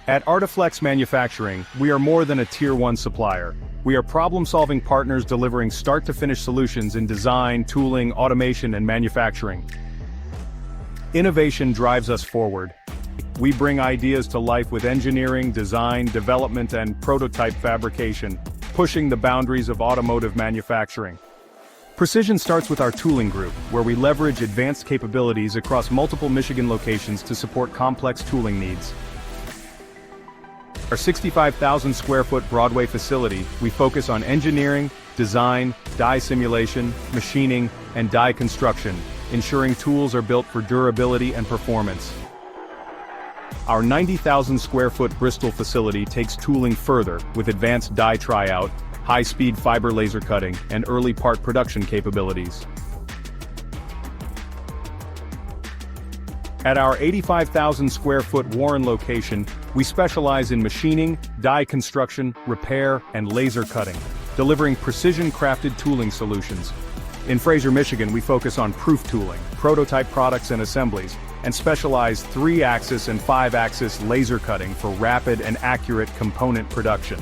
At ArtiFlex Manufacturing, we are more than a Tier 1 supplier. We are problem-solving partners delivering start-to-finish solutions in design, tooling, automation, and manufacturing. Innovation drives us forward. We bring ideas to life with engineering, design, development, and prototype fabrication, pushing the boundaries of automotive manufacturing. Precision starts with our tooling group, where we leverage advanced capabilities across multiple Michigan locations to support complex tooling needs. Our 65,000 square foot Broadway facility, we focus on engineering, design, die simulation, machining, and die construction, ensuring tools are built for durability and performance. Our 90,000 square foot Bristol facility takes tooling further with advanced die tryout, high-speed fiber laser cutting, and early part production capabilities. At our 85,000 square foot Warren location, we specialize in machining, die construction, repair, and laser cutting, delivering precision-crafted tooling solutions. In Fraser, Michigan, we focus on proof tooling, prototype products and assemblies, and specialized 3-axis and 5-axis laser cutting for rapid and accurate component production.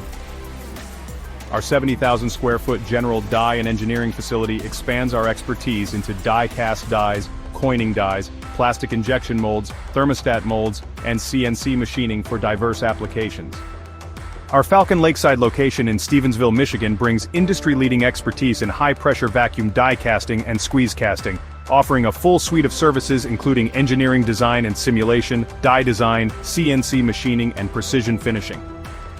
Our 70,000 square foot General Die and Engineering facility expands our expertise into die-cast dies, coining dies, plastic injection molds, thermostat molds, and CNC machining for diverse applications. Our Falcon Lakeside location in Stevensville, Michigan brings industry-leading expertise in high-pressure vacuum die casting and squeeze casting, offering a full suite of services including engineering design and simulation, die design, CNC machining, and precision finishing,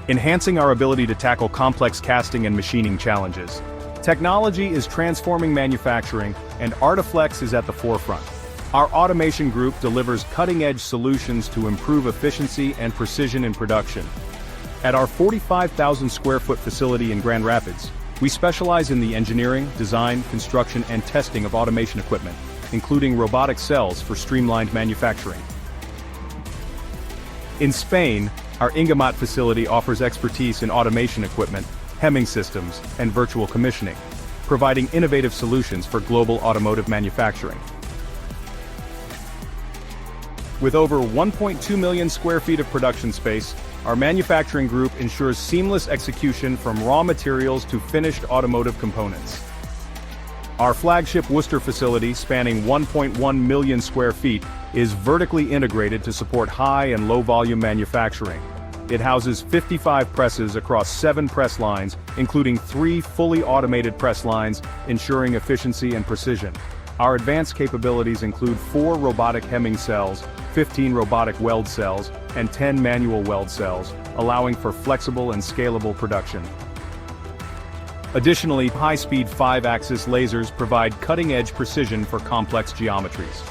enhancing our ability to tackle complex casting and machining challenges. Technology is transforming manufacturing, and ArtiFlex is at the forefront. Our automation group delivers cutting-edge solutions to improve efficiency and precision in production. At our 45,000 square foot facility in Grand Rapids, we specialize in the engineering, design, construction, and testing of automation equipment, including robotic cells for streamlined manufacturing. In Spain, our Ingamat facility offers expertise in automation equipment, hemming systems, and virtual commissioning, providing innovative solutions for global automotive manufacturing. With over 1.2 million square feet of production space, our manufacturing group ensures seamless execution from raw materials to finished automotive components. Our flagship Worcester facility, spanning 1.1 million square feet, is vertically integrated to support high and low volume manufacturing. It houses 55 presses across 7 press lines, including 3 fully automated press lines, ensuring efficiency and precision. Our advanced capabilities include 4 robotic hemming cells, 15 robotic weld cells, and 10 manual weld cells, allowing for flexible and scalable production. Additionally, high-speed 5-axis lasers provide cutting-edge precision for complex geometries.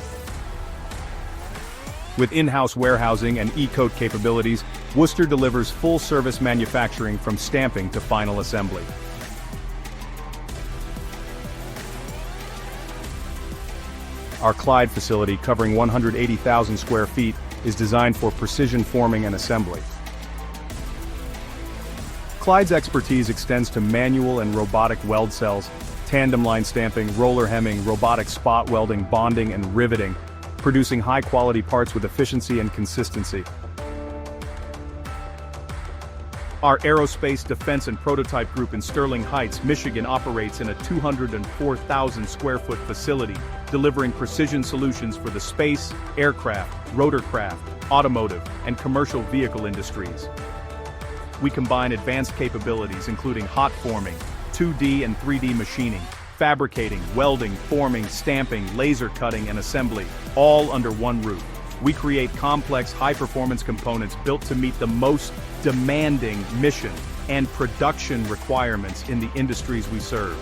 With in-house warehousing and e-coat capabilities, Worcester delivers full-service manufacturing from stamping to final assembly. Our Clyde facility, covering 180,000 square feet, is designed for precision forming and assembly. Clyde's expertise extends to manual and robotic weld cells, tandem line stamping, roller hemming, robotic spot welding, bonding, and riveting, producing high-quality parts with efficiency and consistency. Our Aerospace, Defense, and Prototype Group in Sterling Heights, Michigan operates in a 204,000 square foot facility, delivering precision solutions for the space, aircraft, rotorcraft, automotive, and commercial vehicle industries. We combine advanced capabilities including hot forming, 2D and 3D machining, fabricating, welding, forming, stamping, laser cutting, and assembly, all under one roof. We create complex, high-performance components built to meet the most demanding mission and production requirements in the industries we serve.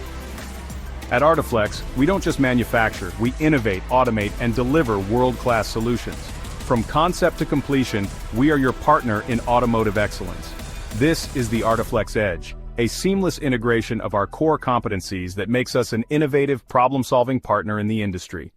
At ArtiFlex, we don't just manufacture, we innovate, automate, and deliver world-class solutions. From concept to completion, we are your partner in automotive excellence. This is the ArtiFlex Edge, a seamless integration of our core competencies that makes us an innovative, problem-solving partner in the industry.